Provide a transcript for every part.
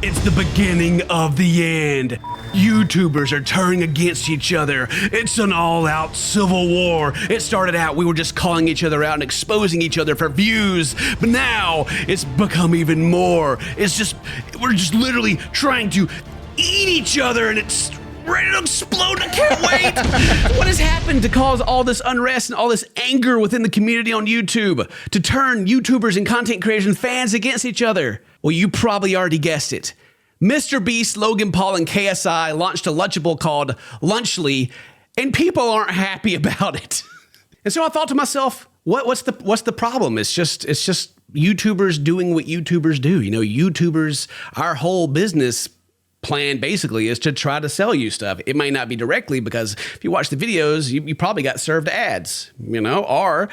It's the beginning of the end. YouTubers are turning against each other. It's an all-out civil war. It started out, we were just calling each other out and exposing each other for views, but now it's become even more. We're just literally trying to eat each other, and it's ready to explode. I can't wait. What has happened to cause all this unrest and all this anger within the community on YouTube, to turn YouTubers and content creators and fans against each other? Well, you probably already guessed it. Mr. Beast, Logan Paul, and KSI launched a lunchable called Lunchly, and people aren't happy about it. And so I thought to myself, what's the problem? It's just YouTubers doing what YouTubers do. You know, YouTubers, our whole business plan basically is to try to sell you stuff. It may not be directly, because if you watch the videos, you probably got served ads, you know, or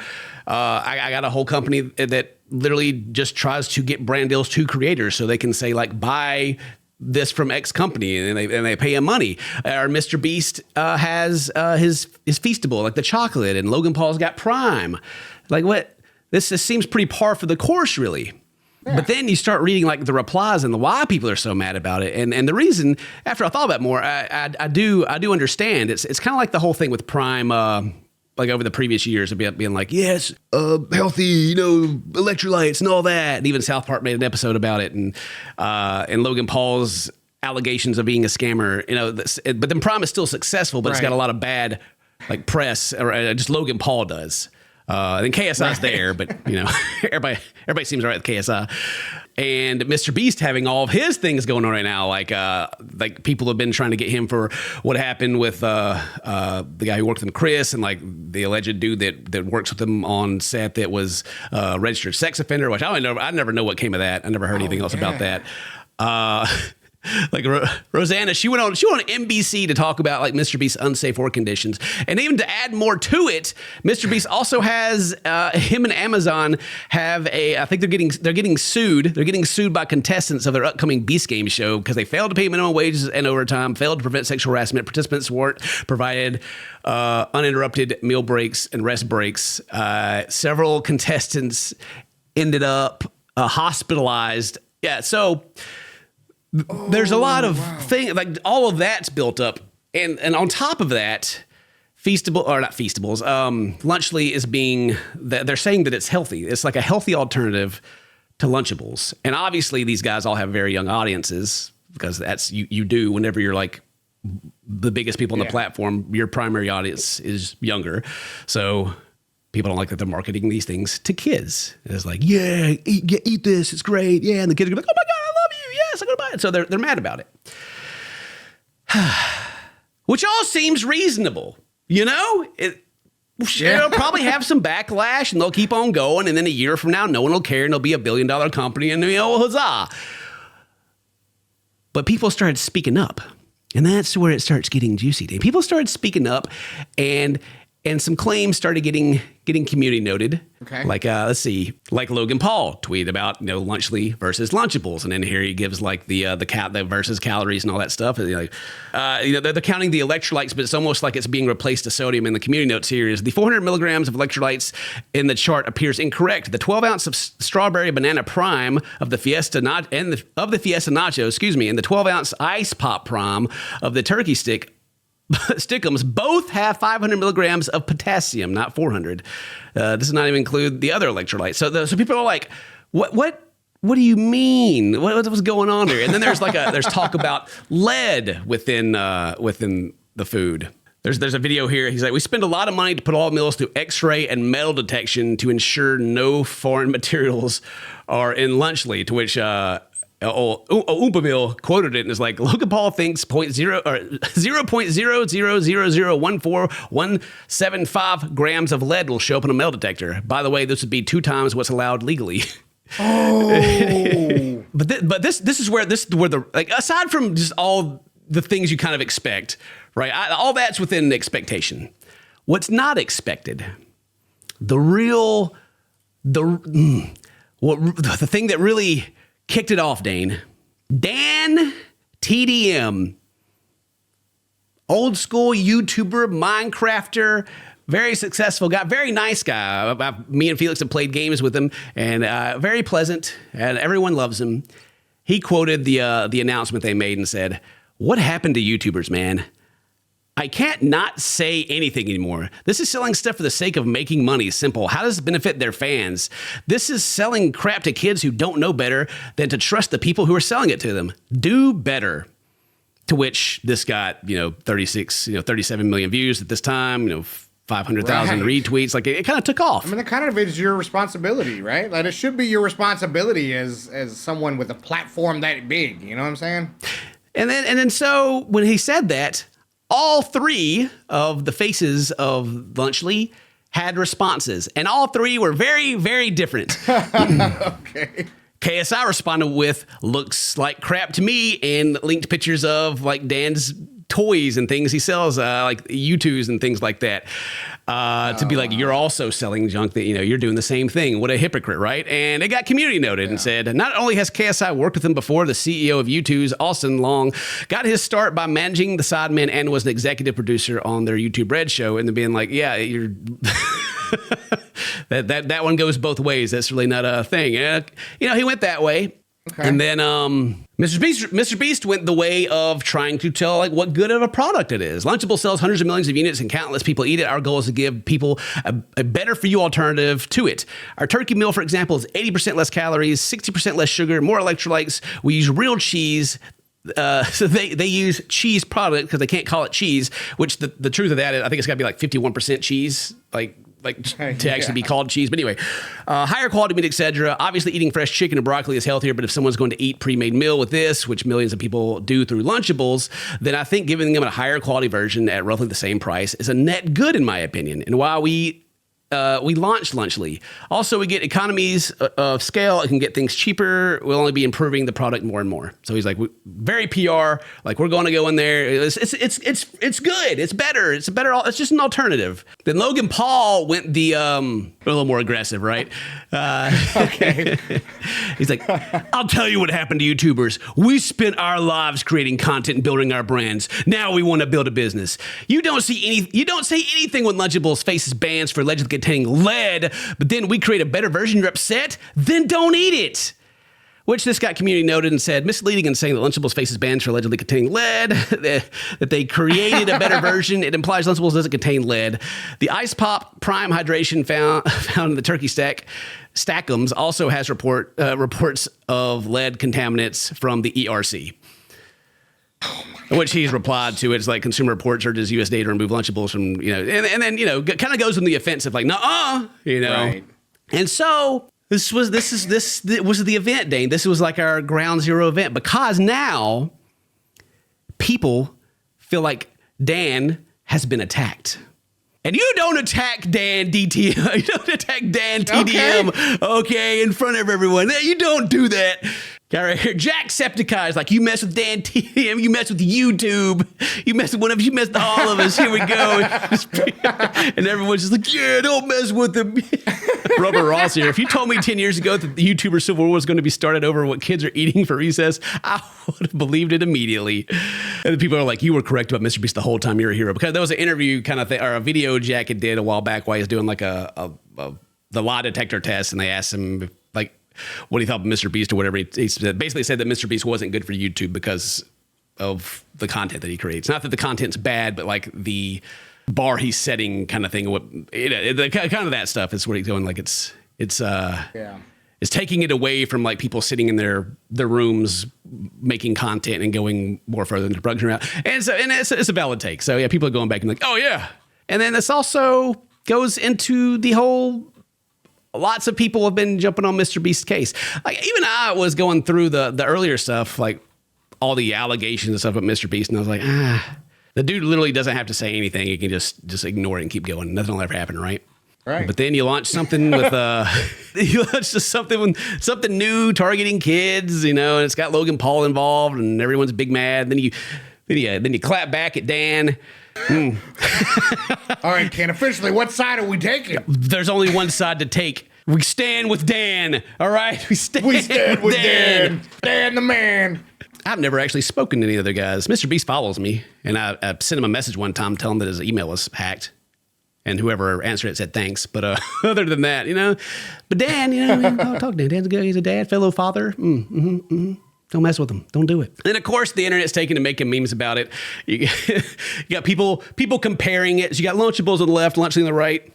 I got a whole company that literally just tries to get brand deals to creators so they can say, like, buy this from X company, and they pay him money. Or Mr. Beast has his Feastable, like the chocolate, and Logan Paul's got Prime. Like, what? This seems pretty par for the course, really. Yeah. But then you start reading like the replies and the why people are so mad about it, and the reason. After I thought about it more, I do understand. It's kind of like the whole thing with Prime. Like over the previous years of being like, yes, healthy, you know, electrolytes and all that. And even South Park made an episode about it, and Logan Paul's allegations of being a scammer, you know, but then Prime is still successful, but It's got a lot of bad like press, or just Logan Paul does. Then KSI's there, but you know, everybody seems all right with KSI. And Mr. Beast having all of his things going on right now, like people have been trying to get him for what happened with the guy who worked with him, Chris, and like the alleged dude that works with him on set that was a registered sex offender, which I never know what came of that. I never heard anything else about that. Like Rosanna, she went on NBC to talk about like Mr. Beast's unsafe work conditions, and even to add more to it, Mr. Beast also has him and Amazon have I think they're getting sued. They're getting sued by contestants of their upcoming Beast Game show because they failed to pay minimum wages and overtime, failed to prevent sexual harassment. Participants weren't provided uninterrupted meal breaks and rest breaks. Several contestants ended up hospitalized. Yeah, so. There's a lot of things, like all of that's built up. And on top of that, Lunchly is they're saying that it's healthy. It's like a healthy alternative to Lunchables. And obviously these guys all have very young audiences, because that's, you do whenever you're like the biggest people on the platform, your primary audience is younger. So people don't like that they're marketing these things to kids. It's like, yeah, eat this, it's great. Yeah, and the kids are like, oh my God, I love you. Yes, I'm going to buy it. So they're mad about it. Which all seems reasonable, you know? It'll probably have some backlash, and they'll keep on going, and then a year from now, no one will care, and it'll be a billion-dollar company, and you know, huzzah. But people started speaking up, and that's where it starts getting juicy. People started speaking up, and some claims started getting community noted. Okay. Like, let's see, like Logan Paul tweeted about, you know, Lunchly versus Lunchables. And then here he gives like the versus calories and all that stuff. And, you know, they're counting the electrolytes, but it's almost like it's being replaced to sodium. In the community notes here is the 400 milligrams of electrolytes in the chart appears incorrect. The 12 ounce of strawberry banana prime of the Fiesta Nacho, and the 12 ounce ice pop prime of the turkey Stickums both have 500 milligrams of potassium, not 400. This does not even include the other electrolytes. So people are like, what do you mean? What's going on here? And then there's there's talk about lead within the food. There's a video here. He's like, we spend a lot of money to put all meals through X-ray and metal detection to ensure no foreign materials are in Lunchly, to which Oompa quoted it and is like, Logan Paul thinks 0.00014175175 grams of lead will show up in a metal detector. By the way, this would be 2 times what's allowed legally. Oh. but this is where the, like, aside from just all the things you kind of expect, right? All that's within expectation. What's not expected, the thing that really kicked it off, Dane. DanTDM, old school YouTuber, Minecrafter, very successful guy, very nice guy. Me and Felix have played games with him, and very pleasant, and everyone loves him. he quoted the announcement they made and said, "What happened to YouTubers, man? I can't not say anything anymore. This is selling stuff for the sake of making money. Simple. How does it benefit their fans? This is selling crap to kids who don't know better than to trust the people who are selling it to them. Do better." To which this got, 37 million views at this time, 500,000 retweets. Like it kind of took off. I mean, that kind of is your responsibility, right? Like it should be your responsibility as someone with a platform that big. You know what I'm saying? And then so when he said that, all three of the faces of Lunchly had responses, and all three were very, very different. Okay. KSI responded with, "Looks like crap to me," and linked pictures of like Dan's toys and things he sells, like U2s and things like that, to be like, "You're also selling junk that, you're doing the same thing. What a hypocrite," right? And it got community noted and said, "Not only has KSI worked with him before, the CEO of U2's, Austin Long, got his start by managing the Sidemen and was the executive producer on their YouTube Red show," and then being like, "Yeah, you're..." that one goes both ways. That's really not a thing. He went that way. Okay. And then Mr. Beast went the way of trying to tell like what good of a product it is. Lunchable sells hundreds of millions of units and countless people eat it. Our goal is to give people a better for you alternative to it. Our turkey meal, for example, is 80% less calories, 60% less sugar, more electrolytes. We use real cheese. So they use cheese product because they can't call it cheese, which the truth of that is I think it's got to be like 51% cheese, like to actually be called cheese. But anyway, higher quality meat, etc. Obviously, eating fresh chicken and broccoli is healthier, but if someone's going to eat pre-made meal with this, which millions of people do through Lunchables, then I think giving them a higher quality version at roughly the same price is a net good, in my opinion. And while we launched Lunchly. Also, we get economies of scale. It can get things cheaper. We'll only be improving the product more and more. So he's like, very PR. Like we're going to go in there. It's good. It's better. It's just an alternative. Then Logan Paul went a little more aggressive, right? Okay. He's like, "I'll tell you what happened to YouTubers. We spent our lives creating content and building our brands. Now we want to build a business. You don't say anything when Lunchables faces bans for allegedly containing lead, but then we create a better version. You're upset? Then don't eat it." Which this got community noted and said, misleading and saying that Lunchables faces bans for allegedly containing lead, that they created a better version. It implies Lunchables doesn't contain lead. The Ice Pop Prime Hydration found in the turkey Stackums also has reports of lead contaminants from the ERC. Which he's replied to. It's like Consumer Reports urges USDA to remove Lunchables from, and then, kind of goes in the offensive, like, nuh-uh, Right. And so this was the event, Dane. This was like our ground zero event because now people feel like Dan has been attacked. And you don't attack DanTDM. You don't attack DanTDM, okay, in front of everyone. You don't do that. Got right here. Jacksepticeye is like, you mess with DanTDM, you mess with YouTube, you mess with one of us, you mess with all of us. Here we go. And everyone's just like, yeah, don't mess with them. Rubber Ross here. If you told me 10 years ago that the YouTuber civil war was going to be started over what kids are eating for recess, I would have believed it immediately. And the people are like, you were correct about Mr. Beast the whole time. You're a hero. Because there was an interview kind of thing, or a video Jack had did a while back while he was doing like the lie detector test, and they asked him like what he thought of Mr. Beast or whatever. He basically said that Mr. Beast wasn't good for YouTube because of the content that he creates. Not that the content's bad, but like the bar he's setting kind of thing. Kind of that stuff is where he's going. Like it's taking it away from like people sitting in their rooms making content and going more further into production route. And it's a valid take. So yeah, people are going back and like, oh yeah. And then this also goes into the whole, lots of people have been jumping on Mr. Beast's case. Like even I was going through the earlier stuff, like all the allegations and stuff with Mr. Beast. And I was like, the dude literally doesn't have to say anything. He can just ignore it and keep going. Nothing will ever happen, right? Right. But then you launch something with something new targeting kids, and it's got Logan Paul involved, and everyone's big mad. Then you clap back at Dan. All right, Ken, officially, what side are we taking? There's only one side to take. We stand with Dan. All right, we stand with Dan. Dan the man. I've never actually spoken to any other guys. Mr. Beast follows me, and I sent him a message one time telling him that his email was hacked. And whoever answered it said thanks. But other than that, But Dan, I'll talk to Dan. Dan's good. He's a dad, fellow father. Don't mess with them. Don't do it. And of course, the internet's taking to making memes about it. You got people comparing it. So you got Lunchables on the left, Lunchly on the right.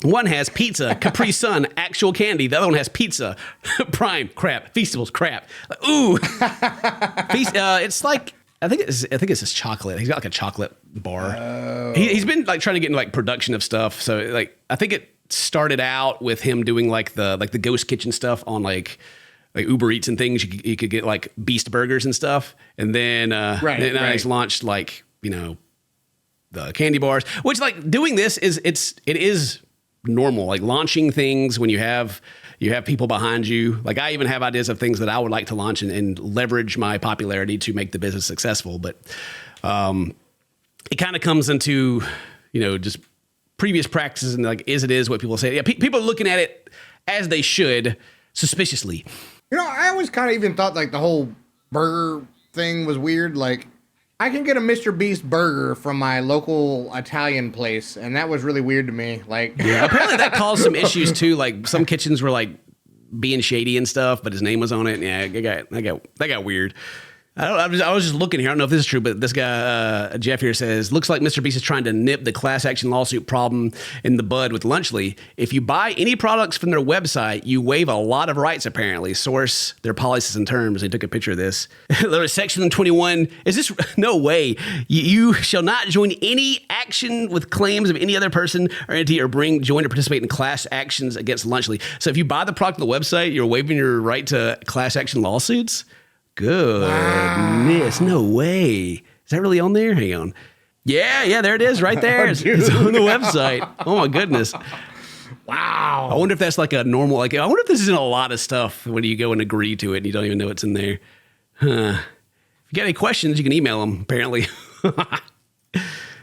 One has pizza, Capri Sun, actual candy. The other one has pizza, Prime, crap, Feastables, crap. Ooh, it's like I think it's his chocolate. He's got like a chocolate bar. Oh. He's been like trying to get into like production of stuff. So like I think it started out with him doing like the ghost kitchen stuff on like Uber Eats and things. You could get like Beast burgers and stuff, and then he's launched like the candy bars. Which like doing this it is normal, like launching things when you have people behind you. Like I even have ideas of things that I would like to launch and leverage my popularity to make the business successful. But it kind of comes into, just previous practices and like, is what people say. Yeah, people are looking at it as they should, suspiciously. I always kind of even thought like the whole burger thing was weird. Like I can get a Mr. Beast burger from my local Italian place, and that was really weird to me. Like, yeah, apparently that caused some issues too. Like some kitchens were like being shady and stuff, but his name was on it. Yeah, that got weird. I was just looking here. I don't know if this is true, but this guy, Jeff here says, looks like Mr. Beast is trying to nip the class action lawsuit problem in the bud with Lunchly. If you buy any products from their website, you waive a lot of rights, apparently. Source their policies and terms. They took a picture of this. There is section 21. Is this? No way. You shall not join any action with claims of any other person or entity or join or participate in class actions against Lunchly. So if you buy the product on the website, you're waiving your right to class action lawsuits? Goodness, wow. No way. Is that really on there? Hang on. Yeah, there it is right there. It's on the website. Oh my goodness. Wow. I wonder if that's like a normal, I wonder if this is in a lot of stuff when you go and agree to it and you don't even know it's in there. Huh. If you got any questions, you can email them, apparently.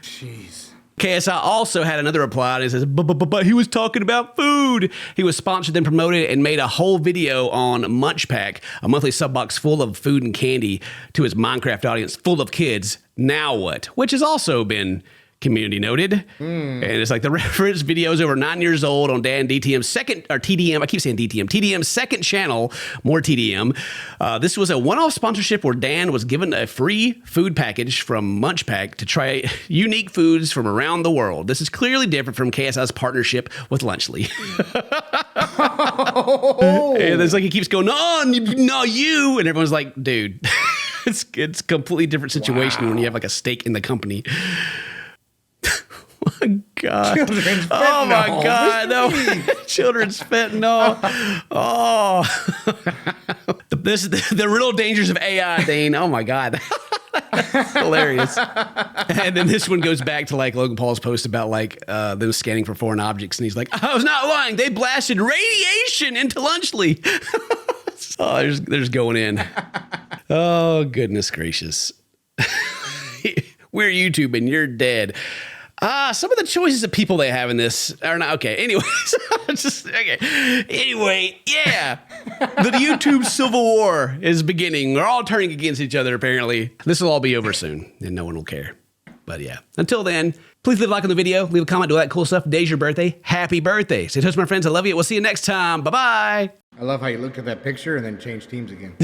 Jeez. KSI also had another reply, and he says, but he was talking about food. He was sponsored and promoted and made a whole video on Munch Pack, a monthly sub box full of food and candy to his Minecraft audience, full of kids. Now what? Which has also been community noted. And it's like the reference video is over 9 years old on DanTDM's second, or TDM, I keep saying DTM, TDM's second channel, more TDM. This was a one-off sponsorship where Dan was given a free food package from Munch Pack to try unique foods from around the world. This is clearly different from KSI's partnership with Lunchly. And it's like he keeps going, no, you, and everyone's like, dude, it's a completely different situation when you have like a stake in the company. Oh my God. Children's fentanyl. Oh my God. No. Children's fentanyl. Oh. This is the real dangers of AI, Dane. Oh my God. That's hilarious. And then this one goes back to like Logan Paul's post about like them scanning for foreign objects. And he's like, I was not lying. They blasted radiation into Lunchly. Oh, there's going in. Oh, goodness gracious. We're YouTube and you're dead. Some of the choices of people they have in this are not okay. Anyways, Anyway, yeah. The YouTube civil war is beginning. They're all turning against each other, apparently. This will all be over soon, and no one will care. But yeah. Until then, please leave a like on the video, leave a comment, do all that cool stuff. Today's your birthday. Happy birthday. Say toast, my friends. I love you. We'll see you next time. Bye-bye. I love how you looked at that picture and then changed teams again.